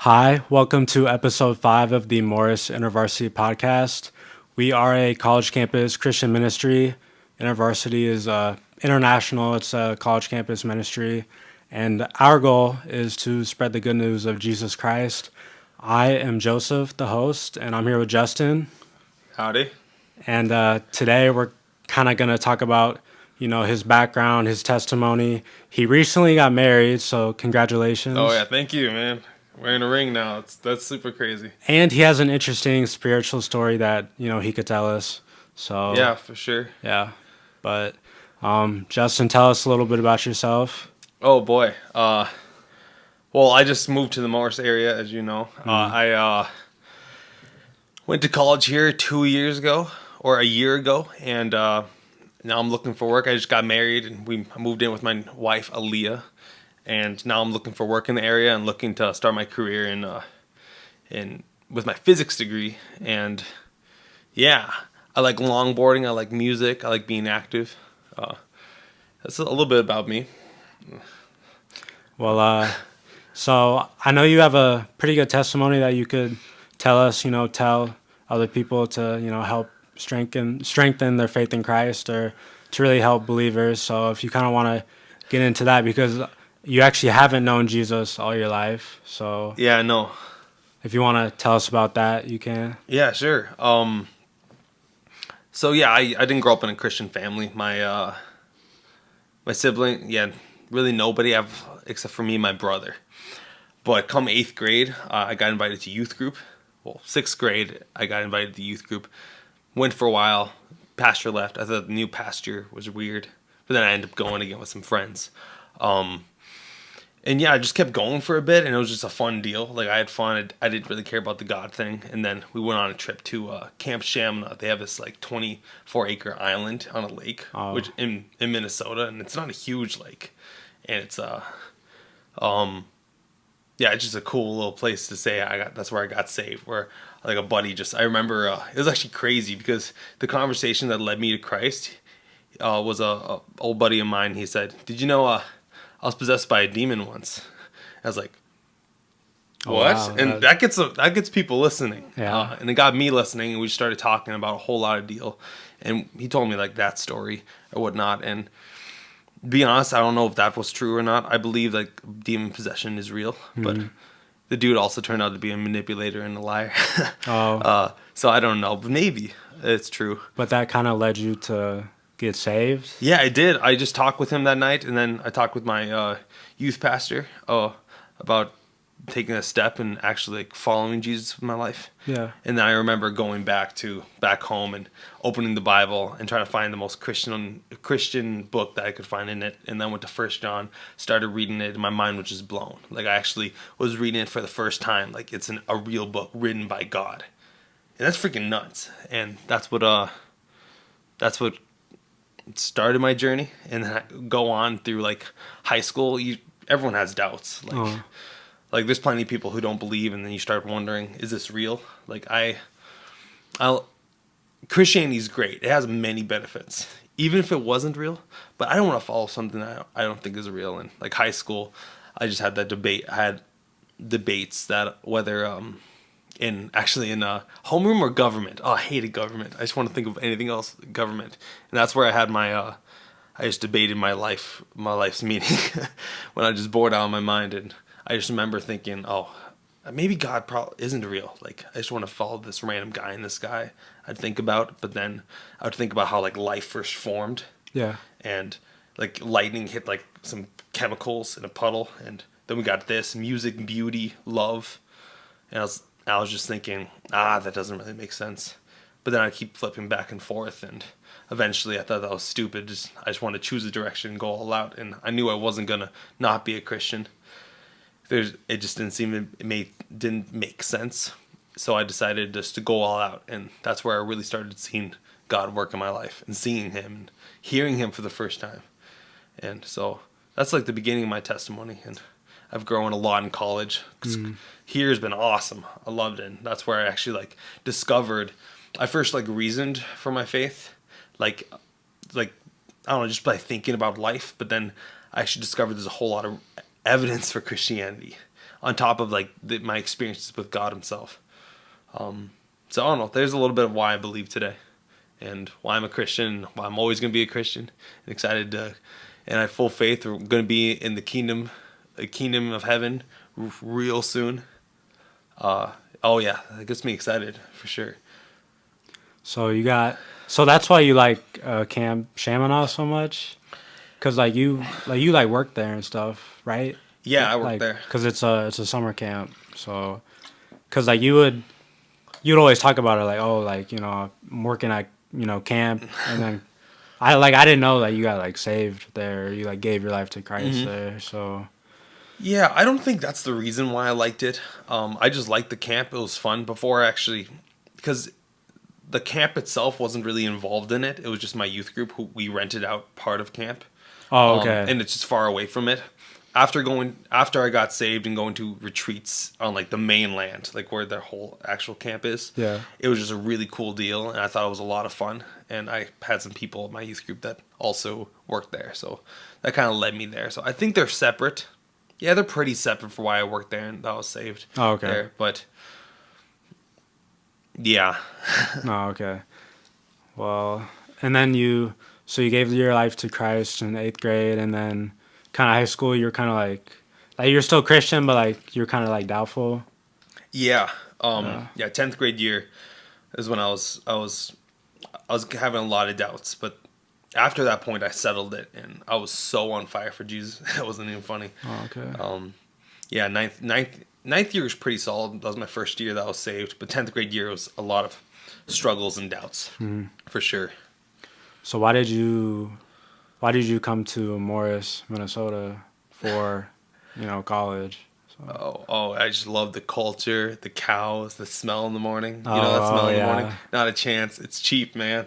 Hi, welcome to episode 5 of the Morris InterVarsity Podcast. We are a college campus Christian ministry. InterVarsity is international, it's a college campus ministry, and our goal is to spread the good news of Jesus Christ. I am Joseph, the host, and I'm here with Justin. Howdy. And today we're kind of going to talk about, his background, his testimony. He recently got married, so congratulations. Oh yeah, thank you, man. Wearing a ring now. That's super crazy. And he has an interesting spiritual story that, he could tell us. So Yeah, for sure. yeah. But Justin, tell us a little bit about yourself. Oh boy. Well, I just moved to the Morris area, as you know. I went to college here 2 years ago, or a year ago, and now I'm looking for work. I just got married, and I moved in with my wife, Aaliyah, and now I'm looking for work in the area and looking to start my career in with my physics degree. And yeah, I like longboarding. I like music. I like being active. That's a little bit about me. Well, so I know you have a pretty good testimony that you could tell us, tell other people to, help strengthen their faith in Christ or to really help believers. So if you kind of want to get into that, because you actually haven't known Jesus all your life. So Yeah, no. if you want to tell us about that, you can. Yeah, sure. So yeah, I didn't grow up in a Christian family. My sibling, yeah, really nobody except for me and my brother. But come 8th grade, I got invited to youth group. Well, 6th grade, I got invited to youth group. Went for a while. Pastor left. I thought the new pastor was weird. But then I ended up going again with some friends. And yeah, I just kept going for a bit, and it was just a fun deal. Like, I had fun. I didn't really care about the God thing. And then we went on a trip to Camp Shamineau. They have this, 24-acre island on a lake, which in Minnesota, and it's not a huge lake. And it's, yeah, it's just a cool little place to say that's where I got saved, where, a buddy I remember, it was actually crazy, because the conversation that led me to Christ was a old buddy of mine. He said, "Did you know, I was possessed by a demon once." I was like, "What?" Wow, and that gets people listening. Yeah. And it got me listening, and we started talking about a whole lot of deal. And he told me that story or whatnot. And to be honest, I don't know if that was true or not. I believe demon possession is real, but the dude also turned out to be a manipulator and a liar. So I don't know, but maybe it's true. But that kind of led you to get saved? Yeah, I did. I just talked with him that night, and then I talked with my youth pastor about taking a step and actually following Jesus with my life. Yeah. And then I remember going back home and opening the Bible and trying to find the most Christian book that I could find in it, and then went to 1 John, started reading it, and my mind was just blown. I actually was reading it for the first time, it's a real book written by God. And that's freaking nuts. And that's what started my journey. And then I go on through high school. Everyone has doubts. There's plenty of people who don't believe, and then you start wondering, is this real? Christianity's great. It has many benefits, even if it wasn't real. But I don't want to follow something that I don't think is real. And high school, I just had that debate. I had debates that whether in homeroom or government. Oh, I hated government. I just want to think of anything else government. And that's where I had my I just debated my life's meaning when I just bored out of my mind. And I just remember thinking, oh, maybe God probably isn't real. I just want to follow this random guy in the sky. I'd think about, but then I would think about how life first formed. Yeah. And lightning hit some chemicals in a puddle, and then we got this music, beauty, love. And I was just thinking, that doesn't really make sense. But then I keep flipping back and forth, and eventually I thought that was stupid. I just wanted to choose a direction and go all out, and I knew I wasn't gonna not be a Christian. It just didn't make sense. So I decided just to go all out, and that's where I really started seeing God work in my life and seeing Him and hearing Him for the first time. And so that's the beginning of my testimony, and I've grown a lot in college. Here has been awesome. I loved it. And that's where I actually discovered. I first reasoned for my faith, I don't know, just by thinking about life. But then I actually discovered there's a whole lot of evidence for Christianity on top of like my experiences with God Himself. So I don't know. There's a little bit of why I believe today, and why I'm a Christian, why I'm always going to be a Christian, and excited to, and I have full faith we're going to be in the kingdom of heaven real soon. Oh yeah, that gets me excited for sure. So that's why you like Camp Shamineau so much, cause you work there and stuff, right? Yeah, I work there. Cause it's a summer camp, so cause you'd always talk about it I'm working at camp, and then I didn't know that you got saved there, you gave your life to Christ there, so. Yeah, I don't think that's the reason why I liked it. I just liked the camp. It was fun before actually, because the camp itself wasn't really involved in it. It was just my youth group who we rented out part of camp. Oh, okay. And it's just far away from it. After I got saved and going to retreats on the mainland, where their whole actual camp is. Yeah. It was just a really cool deal, and I thought it was a lot of fun. And I had some people in my youth group that also worked there, so that kind of led me there. So I think they're separate. Yeah, they're pretty separate for why I worked there and that I was saved. Oh, okay. There, but yeah. Oh, okay. Well, and then you gave your life to Christ in 8th grade, and then kind of high school, you're kind of like you're still Christian, but you're kind of doubtful. Yeah. 10th grade year is when I was having a lot of doubts, but after that point, I settled it, and I was so on fire for Jesus. It wasn't even funny. Oh, okay. Yeah, ninth year was pretty solid. That was my first year that I was saved. But 10th grade year was a lot of struggles and doubts, for sure. So why did you come to Morris, Minnesota for, college? So. Oh, I just love the culture, the cows, the smell in the morning. That smell in the morning? Not a chance. It's cheap, man.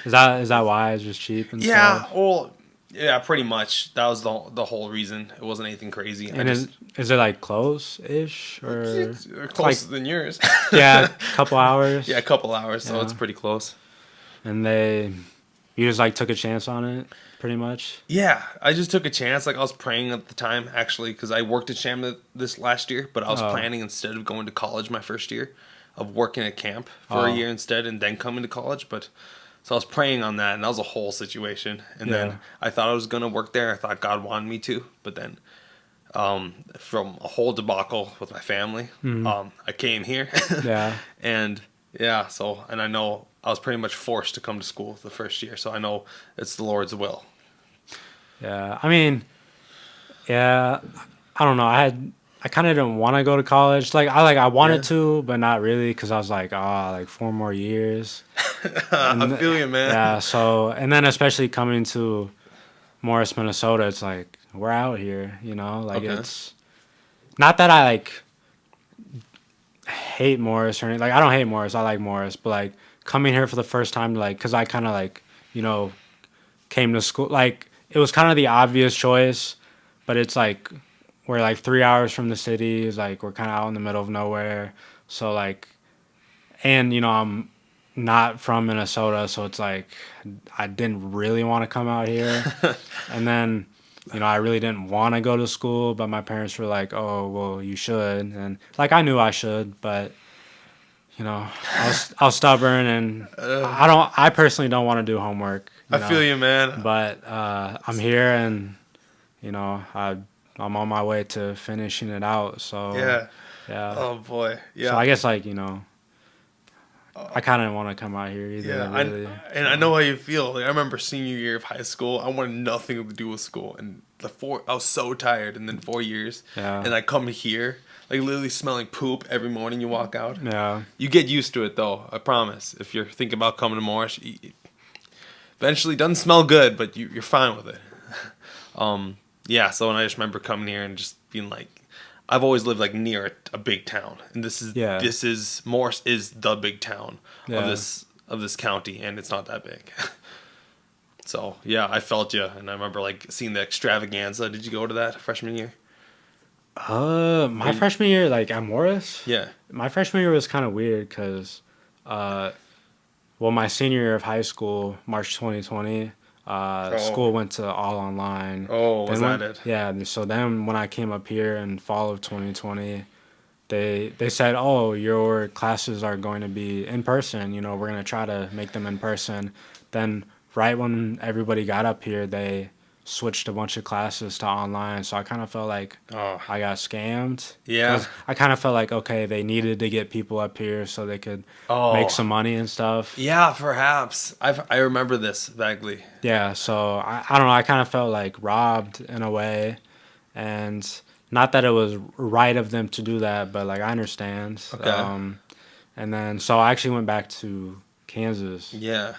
Is that why it's just cheap and yeah, stuff? Well, yeah, pretty much. That was the whole reason. It wasn't anything crazy. And is it close-ish? Or it's closer than yours. Yeah, a couple hours? Yeah, a couple hours, so it's pretty close. And you just took a chance on it? Pretty much. Yeah, I just took a chance. I was praying at the time, actually, because I worked at Shamineau this last year, but I was planning, instead of going to college my first year, of working at camp for a year instead and then coming to college. But so I was praying on that, and that was a whole situation. And then I thought I was going to work there. I thought God wanted me to. But then from a whole debacle with my family, I came here. Yeah. And and I know I was pretty much forced to come to school the first year, so I know it's the Lord's will. Yeah, I mean, I don't know. I kind of didn't want to go to college. I wanted to, but not really, because I was 4 more years. I feel you, man. Yeah. So, and then especially coming to Morris, Minnesota, it's we're out here. Okay. It's not that I hate Morris or anything. I don't hate Morris. I like Morris, but coming here for the first time, because I kind of came to school. It was kind of the obvious choice, but it's we're 3 hours from the city. It's we're kind of out in the middle of nowhere. So and I'm not from Minnesota, so it's I didn't really want to come out here. And then I really didn't want to go to school, but my parents were oh, well, you should. And I knew I should, but I was stubborn, and I personally don't want to do homework. I feel you, man. But I'm here, and I'm on my way to finishing it out. So yeah. Oh boy, yeah. So I guess I kind of want to come out here either. Yeah, really. I know how you feel. I remember senior year of high school, I wanted nothing to do with school, and I was so tired. And then 4 years, and I come here. Literally smelling poop every morning you walk out. Yeah. You get used to it, though. I promise. If you're thinking about coming to Morris, eventually it doesn't smell good, but you're fine with it. Yeah, so and I just remember coming here and just being I've always lived near a big town. And this is Morris is the big town of this county, and it's not that big. So, yeah, I felt you. And I remember seeing the extravaganza. Did you go to that freshman year? My freshman year, at Morris? Yeah. My freshman year was kind of weird because, my senior year of high school, March 2020, School went to all online. Oh, was that it? Yeah. So then when I came up here in fall of 2020, they said, oh, your classes are going to be in person. You know, we're going to try to make them in person. Then right when everybody got up here, they switched a bunch of classes to online. So I kind of felt like Oh, I got scammed. yeah. 'Cause I kind of felt like, okay, they needed to get people up here so they could make Oh, some money and stuff. yeah, perhaps. I remember this vaguely. Yeah, so I don't know. I kind of felt like robbed in a way. And not that it was right of them to do that, but like I understand. Okay. And then so I actually went back to Kansas. Yeah.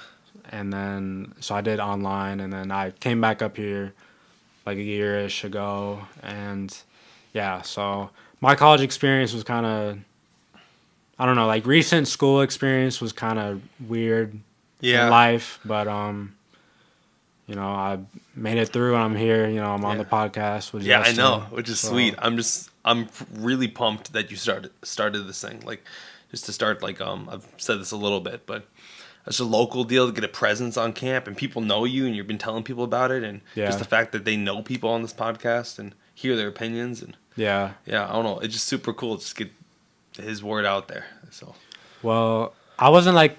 And then so I did online, and then I came back up here like a year-ish ago. And yeah, so my college experience was kind of, I don't know, like recent school experience was kind of weird Yeah. in life, but you know, I made it through and I'm here, you know, I'm on Yeah. the podcast with Yeah, I Justin. know, which is So, sweet. I'm really pumped that you started this thing. Like, just to start, like, I've said this a little bit, but it's a local deal to get a presence on camp, and people know you, and you've been telling people about it, and Yeah. just the fact that they know people on this podcast and hear their opinions, and yeah. yeah, I don't know, it's just super cool to just get his word out there. So Well, I wasn't like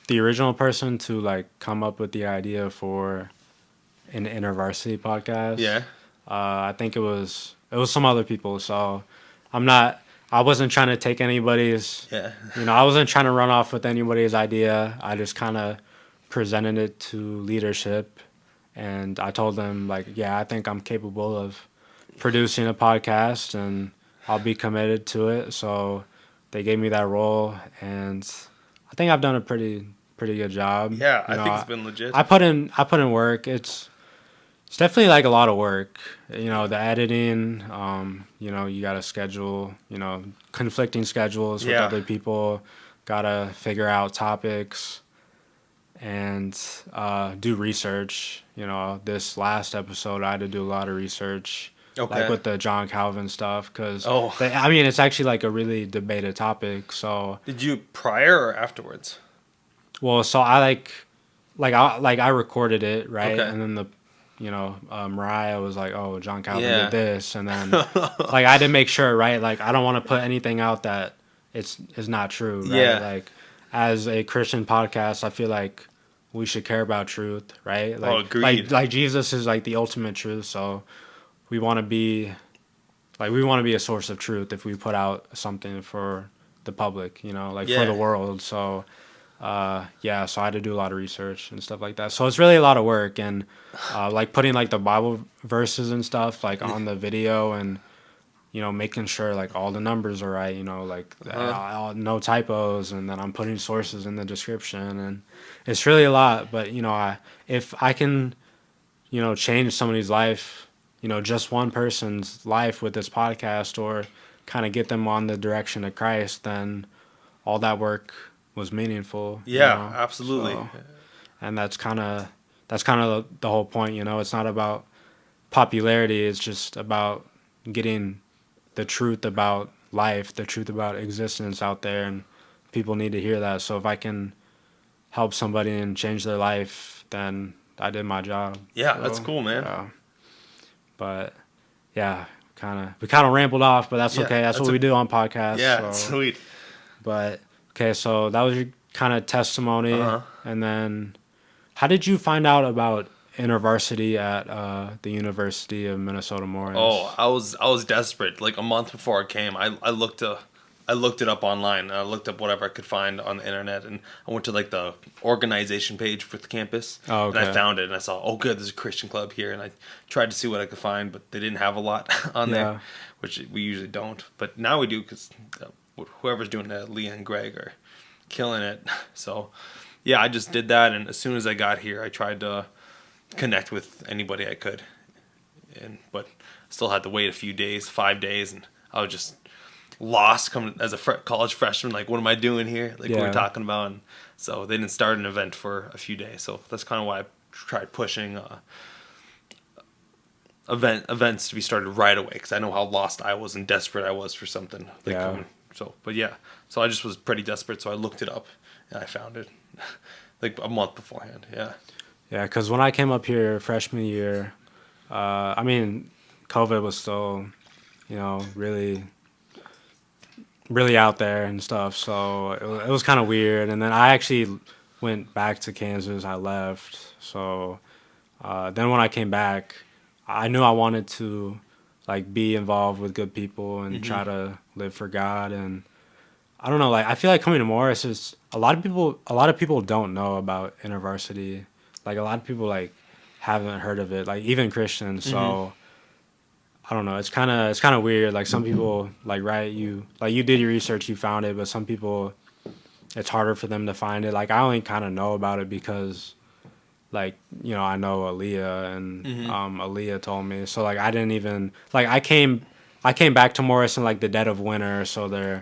the original person to like come up with the idea for an InterVarsity podcast. yeah, I think it was some other people. So I wasn't trying to take anybody's, yeah, you know, I wasn't trying to run off with anybody's idea. I just kind of presented it to leadership, and I told them like, yeah, I think I'm capable of producing a podcast, and I'll be committed to it. So they gave me that role, and I think I've done a pretty good job. yeah. You I know, think it's been legit. I put in work. It's definitely like a lot of work. You know, the editing, you know, you got to schedule, you know, conflicting schedules with Yeah. other people, got to figure out topics and do research. You know, this last episode, I had to do a lot of research, Okay. like with the John Calvin stuff, because, Oh. I mean, it's actually like a really debated topic. So, Did you prior or afterwards? well, so I recorded it, right? Okay. And then Mariah was like, "Oh, John Calvin Yeah. did this," and then like I had to make sure, right? Like I don't want to put anything out that is not true, right? Yeah. Like as a Christian podcast, I feel like we should care about truth, right? Like, agreed. Like Jesus is like the ultimate truth, so we want to be a source of truth if we put out something for the public, you know, like for Yeah. the world. So yeah, so I had to do a lot of research and stuff like that. So it's really a lot of work, and like putting like the Bible verses and stuff like on the video, and you know making sure like all the numbers are right, you know, like no typos, and then I'm putting sources in the description, and it's really a lot. But you know, if I can, you know, change somebody's life, you know, just one person's life with this podcast, or kind of get them on the direction of Christ, then all that work was meaningful. Yeah, you know? absolutely. So, and that's kind of the whole point, you know. It's not about popularity. It's just about getting the truth about life, the truth about existence out there, and people need to hear that. So if I can help somebody and change their life, then I did my job. Yeah, So, that's cool, man. but yeah, we kind of rambled off, but that's Yeah, okay. That's that's what we do on podcasts. Yeah, so. sweet. But okay, so that was your kind of testimony, and then how did you find out about InterVarsity at the University of Minnesota Morris? Oh, I was desperate. Like a month before I came, I looked it up online. And I looked up whatever I could find on the internet, and I went to like the organization page for the campus. Oh, okay. And I found it, and I saw, oh, good, there's a Christian club here, and I tried to see what I could find, but they didn't have a lot on Yeah. there, which we usually don't. But now we do because whoever's doing that, Leah and Greg, are killing it. So yeah, I just did that, and as soon as I got here, I tried to connect with anybody I could, but still had to wait a few days, 5 days, and I was just lost coming as a college freshman. Like, what am I doing here? Like, we Yeah. were talking about, and so they didn't start an event for a few days. So that's kind of why I tried pushing events to be started right away, because I know how lost I was and desperate I was for something. Like, Yeah. but yeah, so I just was pretty desperate. So I looked it up and I found it like a month beforehand. Yeah. Yeah, because when I came up here freshman year, I mean, COVID was still, really, really out there and stuff. So it was kind of weird. And then I actually went back to Kansas. I left. So then when I came back, I knew I wanted to like be involved with good people and Mm-hmm. try to live for God. And I don't know, like I feel like coming to Morris is a lot of people don't know about InterVarsity. Like a lot of people like haven't heard of it, like even Christians. Mm-hmm. So I don't know. It's kind of weird. Like some people you did your research, you found it, but some people it's harder for them to find it. Like I only kind of know about it because I know Aaliyah and Mm-hmm. Aaliyah told me. So like I didn't even like I came back to Morris in like the dead of winter, so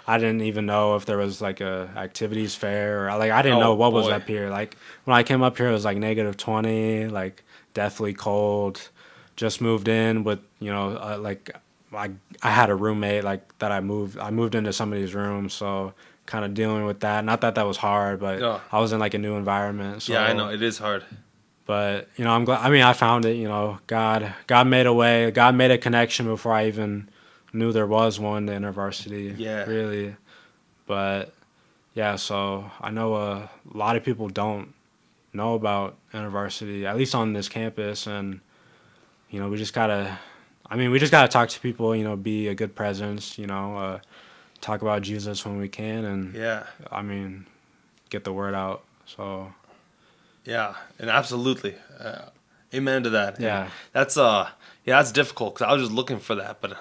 I didn't even know if there was like a activities fair or like I didn't know Oh what was boy. up here. Like when I came up here it was like -20, like deathly cold. Just moved in with, like I had a roommate like that I moved into somebody's room, so kind of dealing with that. Not that that was hard, but Oh, I was in like a new environment, yeah, I know so it is hard. but I'm glad. I mean, I found it. God made a way. God made a connection before I even knew there was one. The InterVarsity, Yeah. really. But yeah, so I know a lot of people don't know about InterVarsity, at least on this campus, and we just gotta. I mean, we just gotta talk to people. Be a good presence. Talk about Jesus when we can, and Yeah. I mean, get the word out. So Yeah, and absolutely, amen to that. And yeah, that's yeah, that's difficult because I was just looking for that, but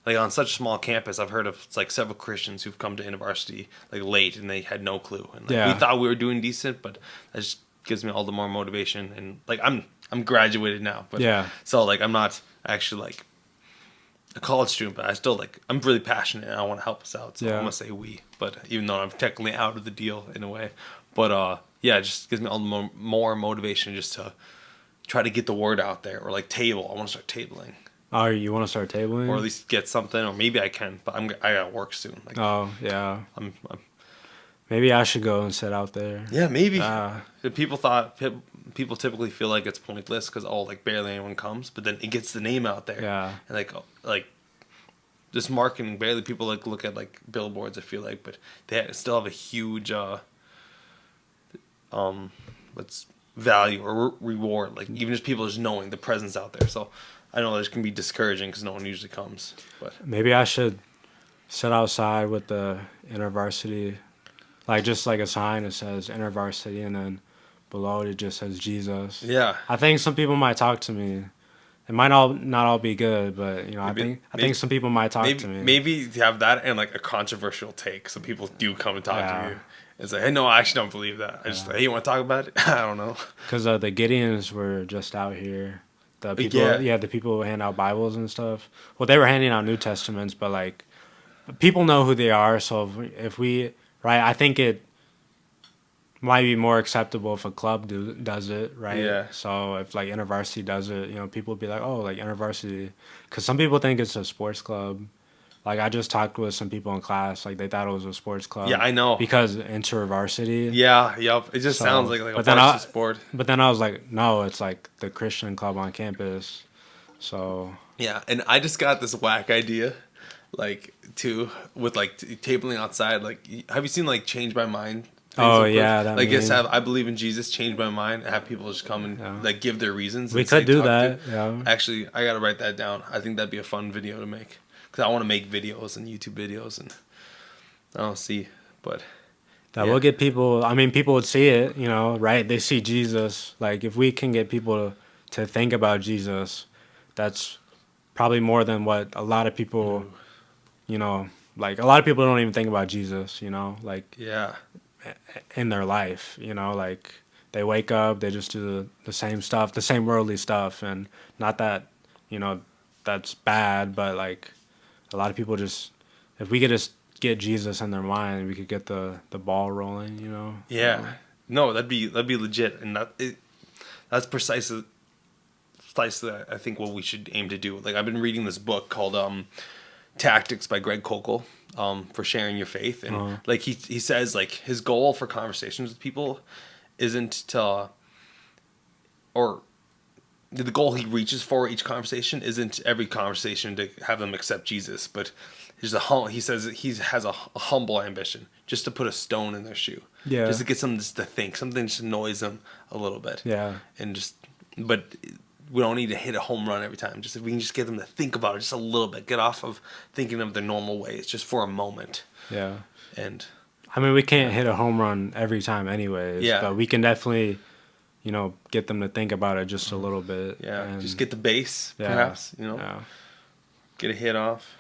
like on such a small campus, I've heard of like several Christians who've come to university like late and they had no clue, and like we yeah, thought we were doing decent, but that just gives me all the more motivation. And like I'm graduated now, but yeah, so like I'm not actually like a college student, but I still like I'm really passionate and I want to help us out. So I'm yeah. gonna say we, but even though I'm technically out of the deal in a way, but yeah, it just gives me all the more motivation just to try to get the word out there or like table. I want to start tabling Oh, you want to start or at tabling? least get something, or maybe I can, but I got to work soon. Like Oh, yeah. I'm Maybe I should go and sit out there. yeah, maybe. Uh, People typically feel like it's pointless because like barely anyone comes, but then it gets the name out there, yeah. and like just marketing barely people like look at like billboards. I feel like, but still have a huge what's value or reward. Like even just people just knowing the presence out there. So I know this can be discouraging because no one usually comes, but Maybe I should sit outside with the InterVarsity, like just like a sign that says InterVarsity, and then below it just says Jesus. yeah. I think some people might talk to me. It might all not all be good, but Maybe, I think some people might talk maybe to me. maybe have that and like a controversial take, so people do come and talk Yeah. to you. It's like, hey, no, I actually don't believe that. I just hey, you want to talk about it? I don't know. Because the Gideons were just out here. The people, Yeah. yeah, the people who hand out Bibles and stuff. Well, they were handing out New Testaments, but like people know who they are. So if we right, I think it might be more acceptable if a club does it, right? Yeah. So if like InterVarsity does it, people would be like, oh, like InterVarsity, because some people think it's a sports club. Like I just talked with some people in class, like they thought it was a sports club. Yeah, I know. Because InterVarsity. Yeah, yep. It just So, sounds like a but then varsity sport. but then I was like, no, it's like the Christian club on campus. So Yeah, and I just got this whack idea, like too with like tabling outside. Like, have you seen like Change My Mind? Oh, Facebook? yeah, that Like just meme. have I believe in Jesus, change my mind, and have people just come and Yeah. like give their reasons. we and say, could do talk that. to- Yeah. Actually, I gotta write that down. I think that'd be a fun video to make because I want to make videos and YouTube videos, and I don't see, but That yeah. will get people. I mean, people would see it, right? They see Jesus. Like, if we can get people to think about Jesus, that's probably more than what a lot of people, like, a lot of people don't even think about Jesus, like, Yeah, in their life, like, they wake up, they just do the same stuff, the same worldly stuff. And not that, that's bad, but, like, a lot of people just, if we could just get Jesus in their mind, we could get the ball rolling. yeah. No, that'd be legit, and that's precisely I think what we should aim to do. Like I've been reading this book called Tactics by Greg Koukl, for sharing your faith, and like he says like his goal for conversations with people isn't to or the goal he reaches for each conversation isn't every conversation to have them accept Jesus, but he says he has a humble ambition, just to put a stone in their shoe, just to get them just to think, something just annoys them a little bit, but we don't need to hit a home run every time. Just if we can just get them to think about it just a little bit, get off of thinking of their normal ways, just for a moment. Yeah, and I mean, we can't hit a home run every time, anyways. Yeah, but we can definitely, get them to think about it just a little bit. Yeah, and just get the base, perhaps. Get a hit off.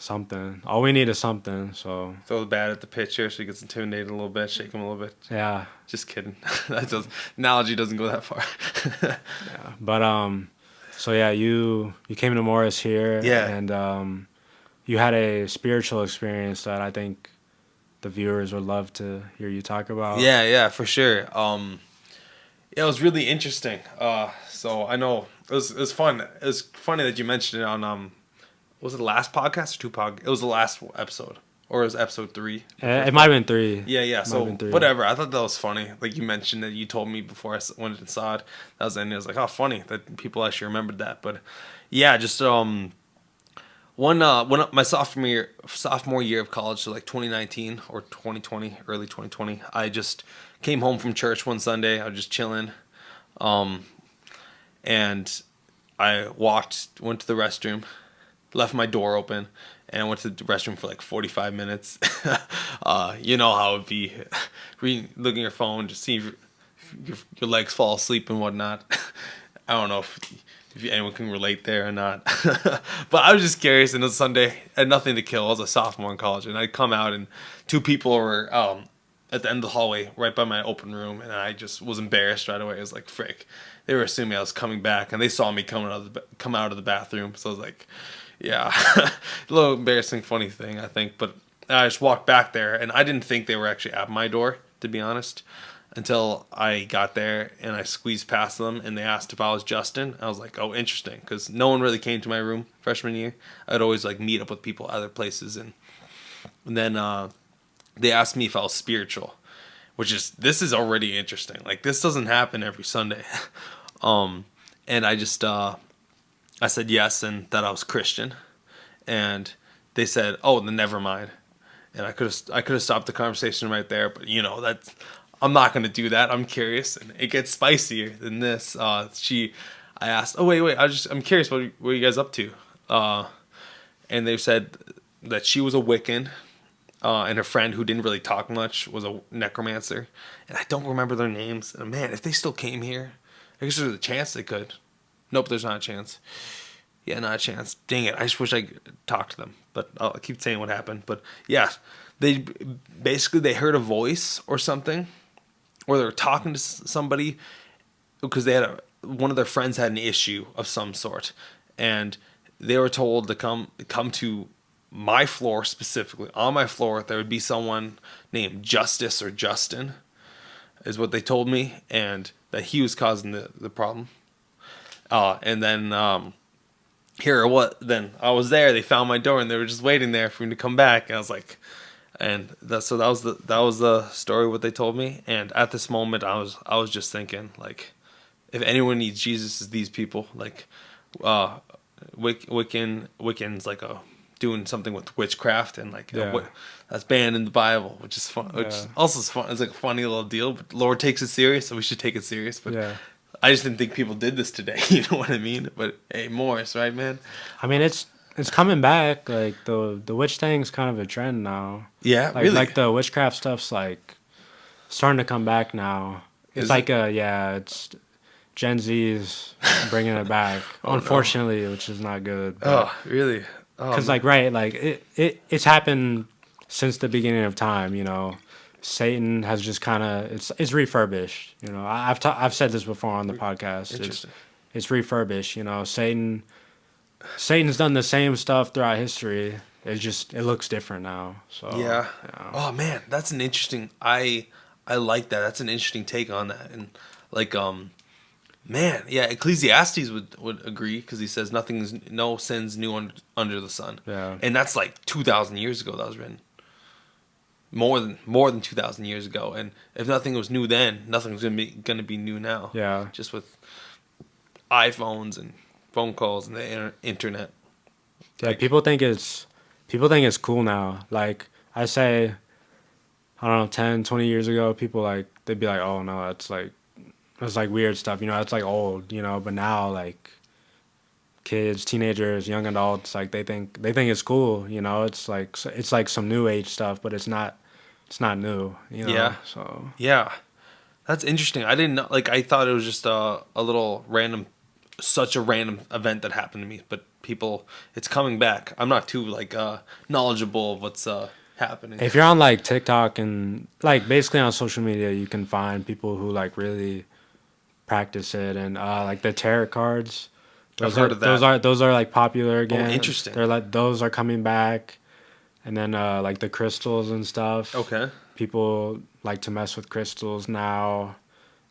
Something. All we need is something. So throw the bat at the pitcher so he gets intimidated a little bit, shake him a little bit. Yeah. Just kidding. Analogy doesn't go that far. Yeah. But so yeah, you came to Morris here. Yeah. And you had a spiritual experience that I think the viewers would love to hear you talk about. Yeah, for sure. It was really interesting. So I know it was fun. It was funny that you mentioned it on was it the last podcast or 2 podcasts? It was the last episode. Or it was episode 3? It might have been 3. Yeah. So, whatever. I thought that was funny. Like, you mentioned that you told me before I went and saw it. And it was like, oh, funny that people actually remembered that. But, yeah, just my sophomore year of college, so like 2019 or 2020, early 2020, I just came home from church one Sunday. I was just chilling. And I went to the restroom, left my door open, and I went to the restroom for like 45 minutes. You know how it'd be, looking at your phone, just see if your legs fall asleep and whatnot. I don't know if anyone can relate there or not. But I was just curious, and it was Sunday. I had nothing to kill. I was a sophomore in college, and I'd come out, and 2 people were at the end of the hallway right by my open room, and I just was embarrassed right away. I was like, frick. They were assuming I was coming back, and they saw me come out of the bathroom, so I was like, yeah. A little embarrassing, funny thing, I think. But I just walked back there, and I didn't think they were actually at my door, to be honest, until I got there, and I squeezed past them, and they asked if I was Justin. I was like, oh, interesting, because no one really came to my room freshman year. I'd always like meet up with people at other places, and then they asked me if I was spiritual, this is already interesting. Like, this doesn't happen every Sunday. And I just I said yes, and that I was Christian, and they said, "Oh, then never mind." And I could have stopped the conversation right there, but I'm not gonna do that. I'm curious, and it gets spicier than this. I asked, "Oh, wait, I'm curious. What are you guys up to?" And they said that she was a Wiccan, and her friend, who didn't really talk much, was a necromancer, and I don't remember their names. And man, if they still came here, I guess there's a chance they could. Nope, there's not a chance. Yeah, not a chance. Dang it, I just wish I could talk to them. But I'll keep saying what happened. But yeah, they heard a voice or something, or they were talking to somebody, because they had one of their friends had an issue of some sort, and they were told to come to my floor specifically. On my floor, there would be someone named Justice or Justin, is what they told me, and that he was causing the problem. And then then I was there. They found my door, and they were just waiting there for me to come back. And I was like, that was the story what they told me. And at this moment, I was just thinking, like, if anyone needs Jesus, it's these people. Like, Wiccan's like doing something with witchcraft, and like that's banned in the Bible, which is fun. Which also is fun. It's like a funny little deal. But the Lord takes it serious, so we should take it serious. But I just didn't think people did this today. You know what I mean? But hey, Morris, right, man? I mean, it's coming back. Like the witch thing's kind of a trend now. Yeah, like, really. Like the witchcraft stuff's like starting to come back now. It's it's Gen Z's bringing it back. Unfortunately, which is not good. But, really? Because it's happened since the beginning of time. Satan has just kind of it's refurbished. I've said this before on the podcast. Interesting. It's refurbished. Satan's done the same stuff throughout history. It looks different now. So yeah. Oh man, that's an interesting. I like that. That's an interesting take on that. And like man, yeah, Ecclesiastes would agree, because he says no sins new under the sun. Yeah. And that's like 2,000 years ago that was written. more than 2,000 years ago. And if nothing was new then, nothing's gonna be new now. Yeah. Just with iPhones and phone calls and the internet. Yeah, Like, people think it's cool now. Like I say, I don't know, 10, 20 years ago, people like they'd be like, "Oh no, that's like weird stuff." You know, that's like old. You know, but now like kids, teenagers, young adults, like they think it's cool. You know, it's like some new age stuff, but it's not new. You know, yeah, so yeah, that's interesting. I didn't know. Like, I thought it was just a little random, such a random event that happened to me. But people, it's coming back. I'm not too like knowledgeable of what's happening. if you're on like TikTok and like basically on social media, you can find people who like really practice it and like the tarot cards. I've heard of that. Those are like popular again. Interesting. They're like those are coming back, and then like the crystals and stuff. Okay. People like to mess with crystals now,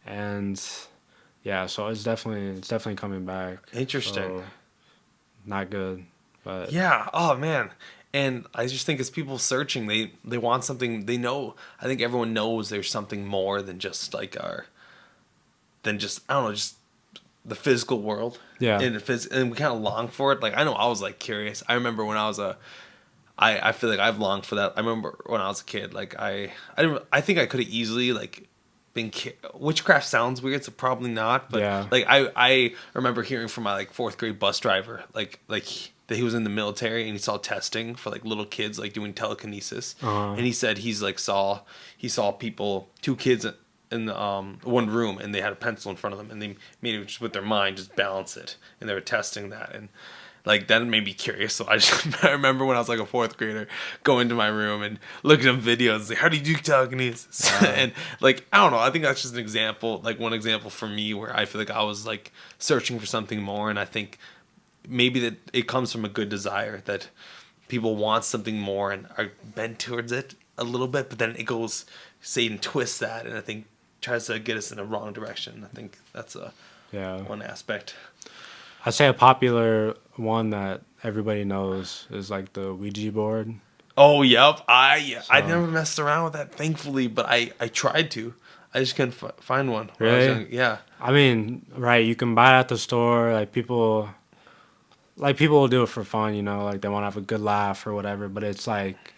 and yeah, so it's definitely coming back. Interesting. So, not good, but Yeah. Oh man. And I just think as people searching, they want something. They know. I think everyone knows there's something more than just like than just I don't know, just the physical world. Yeah. And and we kind of long for it. Like I know I was like curious. I remember when I was I feel like I've longed for that. I remember when I was a kid. Like I think I could have easily like been witchcraft sounds weird, so probably not. But Yeah. like I remember hearing from my like fourth grade bus driver like that he was in the military and he saw testing for like little kids like doing telekinesis, and he said he saw people, two kids in the one room, and they had a pencil in front of them and they made it just with their mind just balance it, and they were testing that, and like that made me curious. So I remember when I was like a fourth grader going to my room and looking up videos like how do you do telekinesis and like I don't know, I think that's just an example, like one example for me where I feel like I was like searching for something more, and I think maybe that it comes from a good desire that people want something more and are bent towards it a little bit, but then it goes, Satan twists that, and I think tries to get us in a wrong direction. I think that's one aspect. I'd say a popular one that everybody knows is like the Ouija board. Oh, yep. I never messed around with that, thankfully, but I tried to. I just couldn't find one. When I was Really? young. Yeah. I mean, right? You can buy it at the store. Like people will do it for fun. You know, like they want to have a good laugh or whatever. But it's like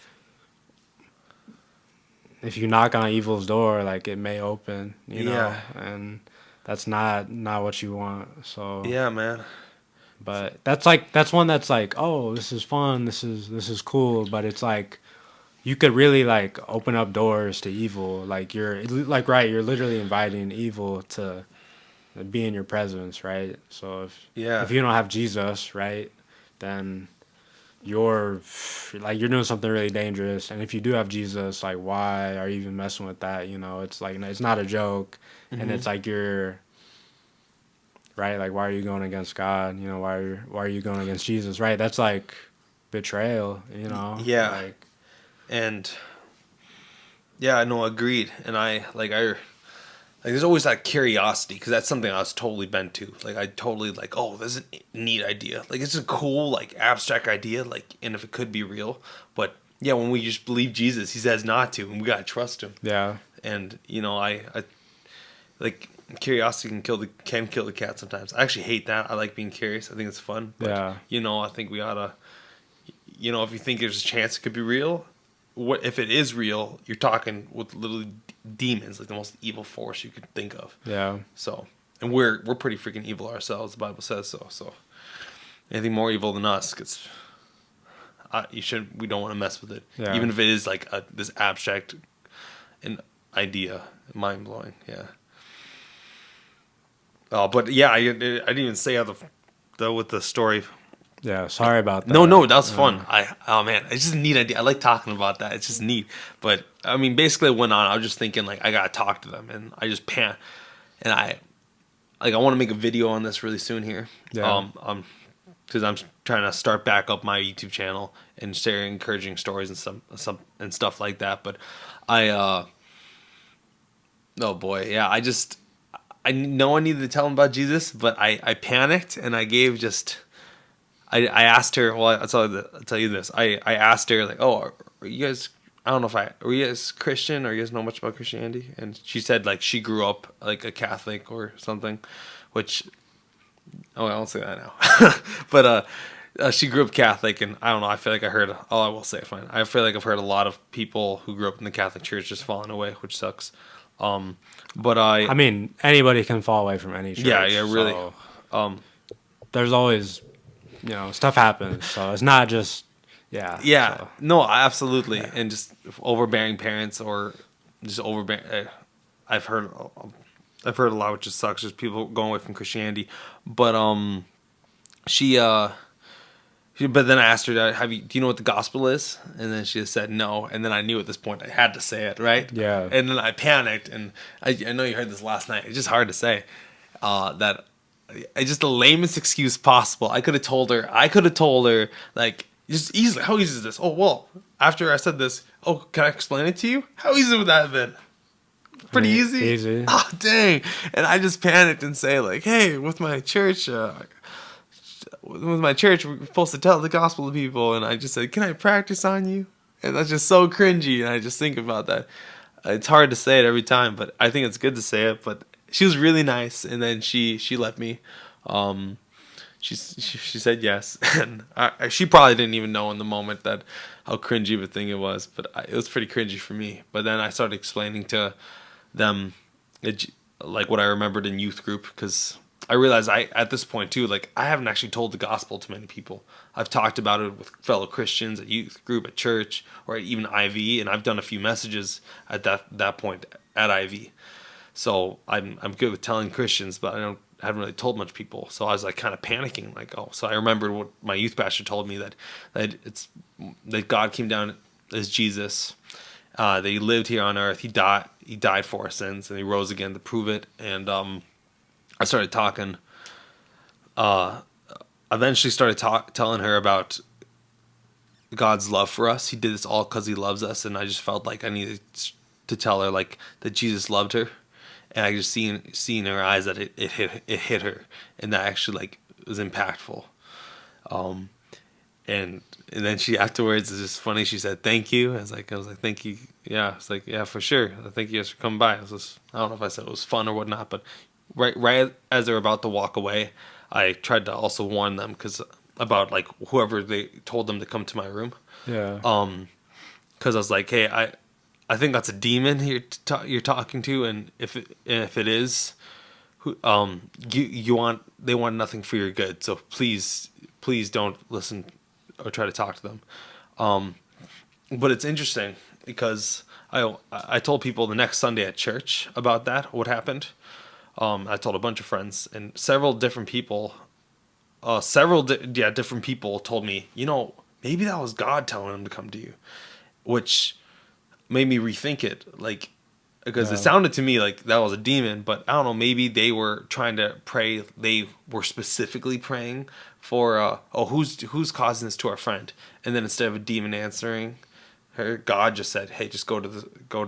if you knock on evil's door, like it may open. You know, and that's not what you want. So Yeah, man. But that's one that's like, oh, this is fun, this is cool, but it's like you could really like open up doors to evil. Like you're like right, you're literally inviting evil to be in your presence, right? So if you don't have Jesus, right, then you're doing something really dangerous. And if you do have Jesus, like why are you even messing with that? You know, it's like it's not a joke, and it's like you're right? Like, why are you going against God? You know, why are you going against Jesus? Right? That's like betrayal. You know. Yeah. Like, And yeah, I know, agreed. And I there's always that curiosity, because that's something I was totally bent to. Like I totally like, oh, this is a neat idea. Like it's a cool like abstract idea. Like, and if it could be real, but yeah, when we just believe Jesus, he says not to, and we gotta trust him. yeah. And you know, I like. Curiosity can kill the cat sometimes. I actually hate that. I like being curious. I think it's fun. But, you know, I think we oughta, you know, if you think there's a chance it could be real, what if it is real? You're talking with literally demons, like the most evil force you could think of. Yeah. So, and we're pretty freaking evil ourselves. The Bible says so. So, anything more evil than us, because we don't want to mess with it. Yeah. Even if it is like this abstract an idea, mind blowing. Yeah. Oh, but yeah, I didn't even say how with the story. Yeah. Sorry about that. No, that was fun. Oh man, it's just a neat idea. I like talking about that. It's just neat. But I mean, basically, it went on. I was just thinking like I gotta talk to them, and I just and I want to make a video on this really soon here. Yeah. Because I'm trying to start back up my YouTube channel and share encouraging stories and some and stuff like that. But oh boy, yeah, I know I needed to tell him about Jesus, but I panicked, and I gave just I asked her. Well, I'll tell you this. I asked her like, oh, are you guys I don't know if are you guys Christian or you guys know much about Christianity? And she said like she grew up like a Catholic or something, which I won't say that now. But she grew up Catholic, and I don't know. I feel like I heard. Oh, I will say it fine. I feel like I've heard a lot of people who grew up in the Catholic Church just falling away, which sucks. But I mean, anybody can fall away from any church. yeah, really. So there's always, stuff happens. So it's not just, Yeah, So, no, absolutely, and just overbearing parents or just overbearing. I've heard a lot, which just sucks. Just people going away from Christianity, but she but then I asked her, do you know what the gospel is? And then she said no, and then I knew at this point I had to say it, right? Yeah. And then I panicked, and I know you heard this last night. It's just hard to say that. It's just the lamest excuse possible. I could have told her like. Just easily, how easy is this? Oh, well, after I said this, can I explain it to you? How easy would that have been? Pretty easy? Easy. Oh, dang. And I just panicked and say, like, hey, with my church, we're supposed to tell the gospel to people. And I just said, can I practice on you? And that's just so cringy. And I just think about that. It's hard to say it every time, but I think it's good to say it. But she was really nice. And then she let me. She said yes, and she probably didn't even know in the moment that how cringy of a thing it was, but it was pretty cringy for me. But then I started explaining to them like what I remembered in youth group, because I realized at this point too, like I haven't actually told the gospel to many people. I've talked about it with fellow Christians at youth group, at church, or even IV, and I've done a few messages at that point at IV. So I'm good with telling Christians, but I haven't really told much people. So I was like kind of panicking, like, so I remembered what my youth pastor told me, that God came down as Jesus, that he lived here on earth, he died for our sins, and he rose again to prove it. And I started talking, eventually started telling her about God's love for us. He did this all because he loves us, and I just felt like I needed to tell her like that Jesus loved her. And I just seen in her eyes that it hit her, and that actually like was impactful. And then she afterwards, it's just funny. She said thank you. I was like thank you. Yeah, it's like yeah, for sure. Thank you guys for coming by. I don't know if I said it was fun or whatnot, but right as they were about to walk away, I tried to also warn them about like whoever they told them to come to my room. Yeah. Because I was like, hey, I think that's a demon you're talking to, and if it is, they want nothing for your good. So please don't listen or try to talk to them. But it's interesting because I told people the next Sunday at church about that, what happened. I told a bunch of friends, and several different people told me, maybe that was God telling them to come to you, which made me rethink it, like, because it sounded to me like that was a demon, but I don't know, maybe they were trying to pray. They were specifically praying for, who's causing this to our friend? And then instead of a demon answering her, God just said, hey, just go to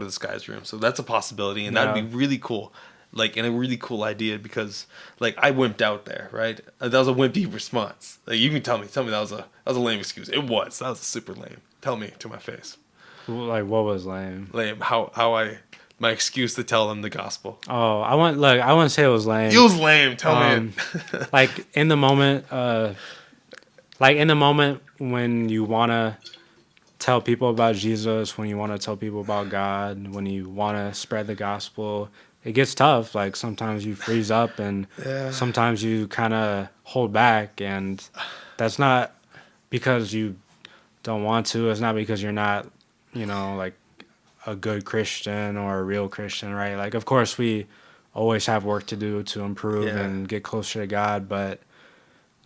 this guy's room. So that's a possibility, and that'd be really cool. Like, and a really cool idea, because like I wimped out there, right? That was a wimpy response. Like, you can tell me that was a lame excuse. That was super lame. Tell me to my face. Like, what was lame? Lame. My excuse to tell them the gospel. Oh, I wouldn't say it was lame. It was lame. Tell me. like in the moment when you want to tell people about Jesus, when you want to tell people about God, when you want to spread the gospel, it gets tough. Like, sometimes you freeze up, and sometimes you kind of hold back, and that's not because you don't want to. It's not because you're not, like a good Christian or a real Christian, right? Like, of course, we always have work to do to improve and get closer to God, but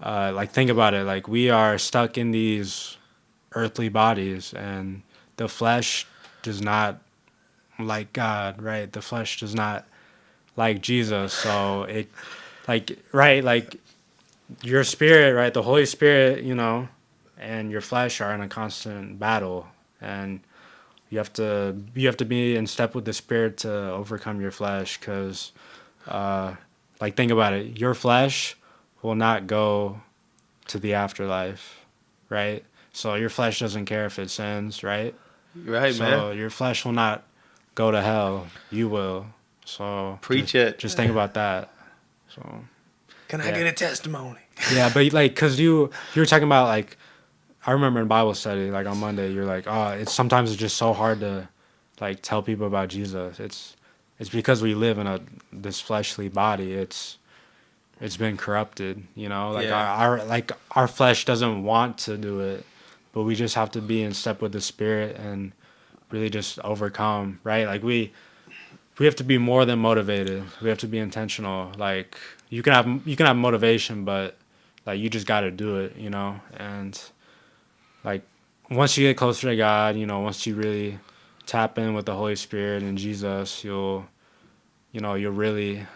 like, think about it. Like, we are stuck in these earthly bodies, and the flesh does not like God, right? The flesh does not like Jesus. So it, like, right, like your spirit, right, the Holy Spirit, and your flesh are in a constant battle, and you have to be in step with the Spirit to overcome your flesh, because like, think about it. Your flesh will not go to the afterlife, right? So your flesh doesn't care if it sins, right? Right, So man. your flesh will not go to hell. You will. So Preach it. just think about that. So Can I yeah. get a testimony? Yeah, but like, cause you were talking about like, I remember in Bible study, like on Monday, you're like, oh, it's sometimes it's just so hard to like tell people about Jesus. It's because we live in this fleshly body. It's been corrupted, you know. Like Yeah. our flesh doesn't want to do it, but we just have to be in step with the Spirit and really just overcome, right? Like we have to be more than motivated. We have to be intentional. Like you can have motivation, but like you just got to do it, you know. And like once you get closer to God, you know, once you really tap in with the Holy Spirit and Jesus, you'll really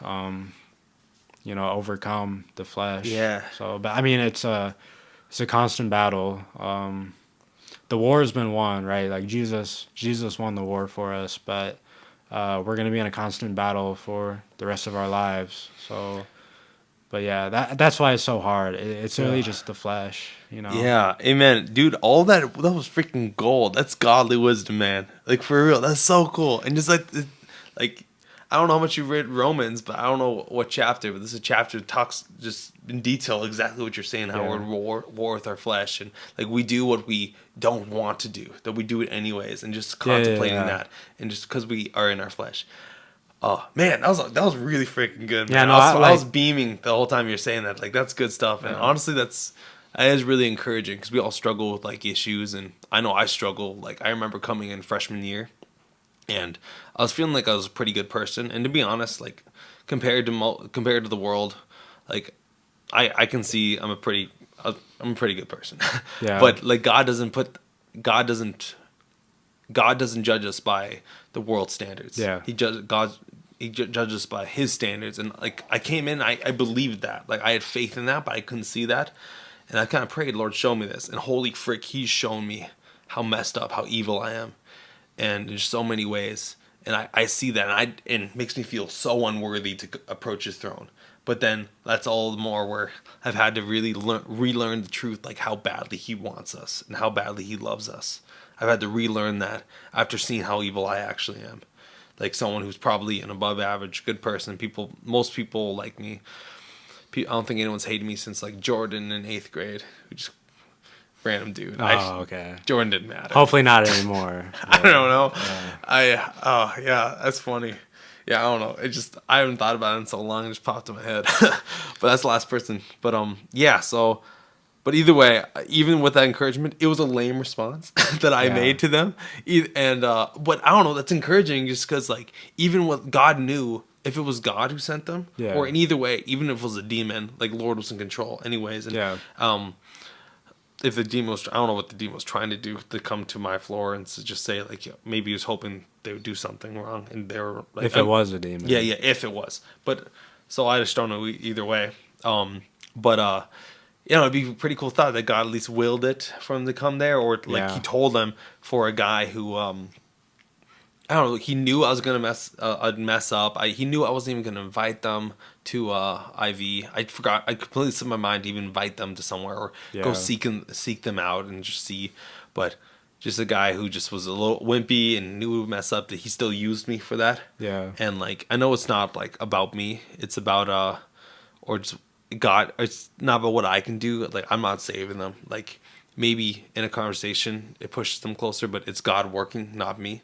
overcome the flesh. Yeah. So, but I mean, it's a constant battle. The war has been won, right? Like Jesus won the war for us, but we're gonna be in a constant battle for the rest of our lives. So, but yeah, that's why it's so hard. It's really just the flesh, you know. Yeah, amen, dude. All that was freaking gold. That's godly wisdom, man. Like for real, that's so cool. And just like I don't know how much you read Romans, but I don't know what chapter. But this is a chapter that talks just in detail exactly what you're saying. How Yeah. we're war with our flesh, and like we do what we don't want to do, that we do it anyways, and just contemplating Yeah. that, and just because we are in our flesh. Oh man, that was really freaking good, man. Yeah, no, I was beaming the whole time you're saying that. Like that's good stuff, and Yeah. honestly, that is really encouraging because we all struggle with like issues, and I know I struggle. Like I remember coming in freshman year, and I was feeling like I was a pretty good person, and to be honest, like compared to the world, like I can see I'm a pretty good person. Yeah. But like God doesn't judge us by the world standards. Yeah. He judges us by his standards, and like I came in, I believed that, like I had faith in that, but I couldn't see that, and I kind of prayed, Lord, show me this, and holy frick, He's shown me how messed up, how evil I am, and in so many ways, and I see that, and it makes me feel so unworthy to approach His throne. But then that's all the more where I've had to really relearn the truth, like how badly He wants us and how badly He loves us. I've had to relearn that after seeing how evil I actually am. Like someone who's probably an above average good person. Most people like me. I don't think anyone's hated me since like Jordan in 8th grade, who just random dude. Okay. Jordan didn't matter. Hopefully not anymore. I don't know. Yeah. Yeah, that's funny. Yeah, I don't know. I haven't thought about it in so long. It just popped in my head. But that's the last person. But yeah. So, but either way, even with that encouragement, it was a lame response that I made to them. And but I don't know. That's encouraging, just because like even what God knew, if it was God who sent them, or in either way, even if it was a demon, like Lord was in control, anyways. And if the demon was, I don't know what the demon was trying to do, to come to my floor and to just say like maybe he was hoping they would do something wrong, and they were like, if it was a demon. Yeah, if it was. But so I just don't know either way. But it'd be a pretty cool thought that God at least willed it for him to come there, or like He told them for a guy who I don't know. He knew I was gonna mess up. He knew I wasn't even gonna invite them to IV. I forgot. I completely slipped my mind to even invite them to somewhere or go seek them out and just see. But just a guy who just was a little wimpy and knew we would mess up, that He still used me for that. Yeah. And like I know it's not like about me. It's about or just God. It's not about what I can do. Like I'm not saving them. Like maybe in a conversation it pushes them closer, but it's God working, not me.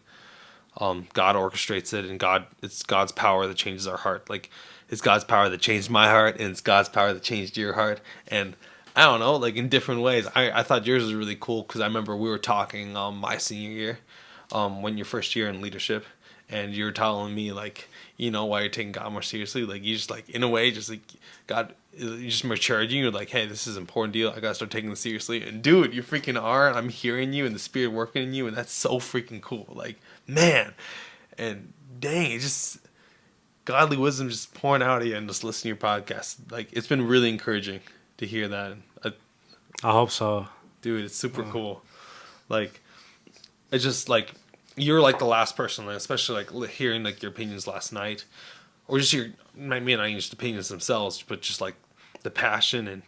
God orchestrates it, and it's God's power that changes our heart. Like it's God's power that changed my heart, and it's God's power that changed your heart. And I don't know, like in different ways. I thought yours was really cool because I remember we were talking my senior year, when your first year in leadership, and you were telling me like, why you're taking God more seriously. Like you just like in a way, just like God, you just matured you. You're like, hey, this is an important deal. I gotta start taking this seriously. And dude, you freaking are. And I'm hearing you, and the Spirit working in you, and that's so freaking cool. Like man, and dang, it just godly wisdom just pouring out of you, and just listening to your podcast. Like it's been really encouraging to hear that. I hope so. Dude, it's super cool. Like it's just like you're like the last person, like, especially like hearing like your opinions last night, or just your maybe not even just opinions themselves, but just like the passion and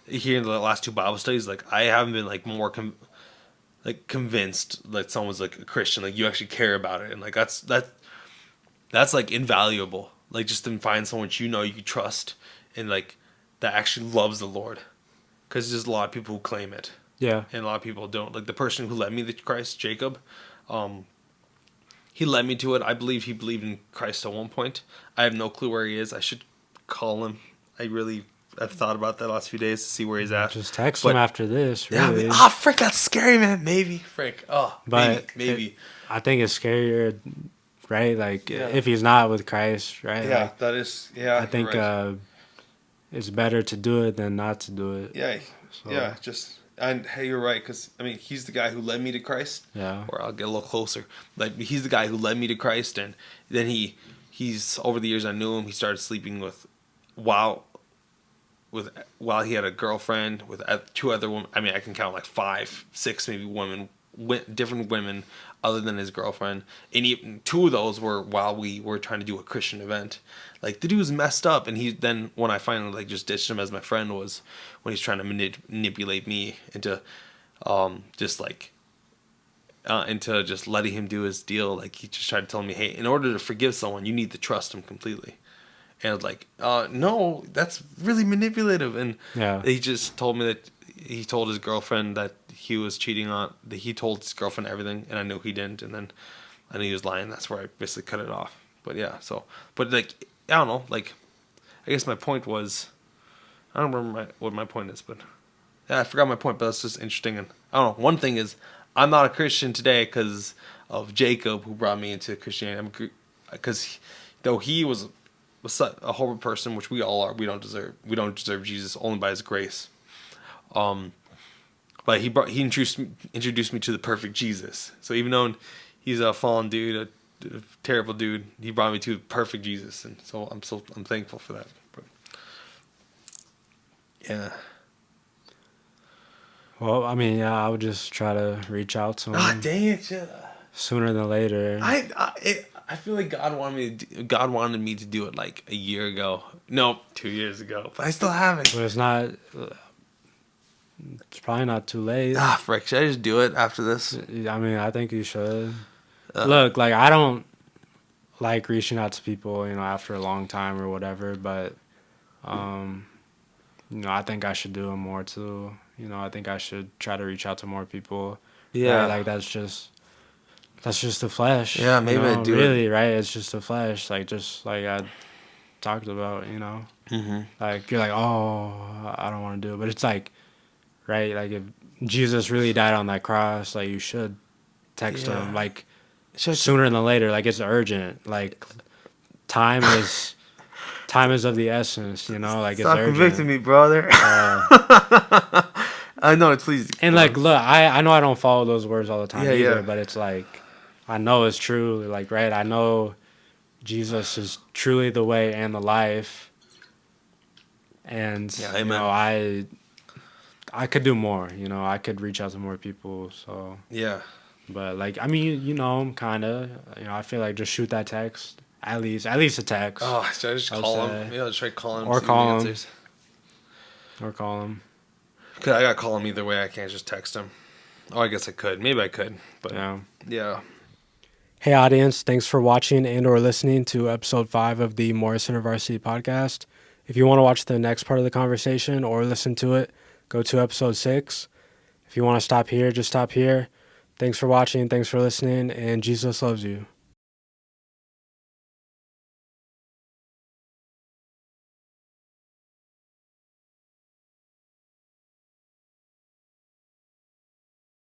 hearing the last 2 Bible studies. Like I haven't been like more like convinced that someone's like a Christian, like you actually care about it, and like that's like invaluable. Like just to find someone you know you can trust and like that actually loves the Lord, because there's a lot of people who claim it, Yeah. and a lot of people don't. Like the person who led me to Christ, Jacob, he led me to it. I believe he believed in Christ at one point. I have no clue where he is. I should call him. I've thought about that last few days to see where he's at. Just text him after this, Yeah, really. frick, that's scary, man. Maybe, frick. Oh, But maybe. I think it's scarier, right? Like, Yeah. if he's not with Christ, right? Yeah, Like, that is. Yeah, I think right. it's better to do it than not to do it. Yeah, So, yeah. And hey, you're right, because I mean, he's the guy who led me to Christ. Yeah. Or I'll get a little closer. Like he's the guy who led me to Christ, and then he's over the years I knew him. He started sleeping while he had a girlfriend with two other women. I mean, I can count like 5, 6 maybe women, different women other than his girlfriend, and two of those were while we were trying to do a Christian event. Like the dude was messed up, and then when I finally like just ditched him as my friend was when he's trying to manipulate me into just like into just letting him do his deal. Like he just tried to tell me, hey, in order to forgive someone, you need to trust him completely. And I was like, no, that's really manipulative. And Yeah. he just told me that he told his girlfriend that he was cheating on. That he told his girlfriend everything, and I knew he didn't. And then I knew he was lying. That's where I basically cut it off. But yeah, but like I don't know. Like I guess my point was, I don't remember what my point is, but yeah, I forgot my point. But that's just interesting. And I don't know. One thing is, I'm not a Christian today because of Jacob, who brought me into Christianity. Because though he was a horrible person, which we all are, we don't deserve Jesus, only by his grace. But he introduced me to the perfect Jesus. So even though he's a fallen dude, a terrible dude, he brought me to the perfect Jesus, and so I'm thankful for that. But, yeah. Well, I mean, yeah, I would just try to reach out to him Dang it! Yeah. sooner than later. I feel like God wanted me to do it like a year ago. No, 2 years ago. But I still haven't. But it's not. It's probably not too late. Frick! Should I just do it after this? I mean, I think you should. Look, like, I don't like reaching out to people, after a long time or whatever, but, I think I should do it more too. I think I should try to reach out to more people. Yeah. Right? Like, that's just the flesh. Yeah, maybe I do it. Really, right? It's just the flesh. Like, just like I talked about, Mm-hmm. Like, you're like, oh, I don't want to do it. But it's like, right? Like, if Jesus really died on that cross, like, you should text him. Like, sooner than later. Like, it's urgent. Like, time is of the essence, Like, it's Stop urgent. convicting me, brother. I know, please. And, like, look, I know I don't follow those words all the time either, yeah. but it's like, I know it's true. Like, right? I know Jesus is truly the way and the life. And, amen. I could do more, I could reach out to more people, so. Yeah. But, like, I mean, kind of. I feel like just shoot that text. At least a text. Oh, should I just call him? Yeah, I'll try calling him. Or call him. Or call him. Cause I gotta call him either way. I can't just text him. Oh, I guess I could. Maybe I could. But yeah. Hey, audience. Thanks for watching and or listening to episode 5 of the Morris InterVarsity Podcast. If you want to watch the next part of the conversation or listen to it, go to episode 6. If you want to stop here, just stop here. Thanks for watching. Thanks for listening. And Jesus loves you.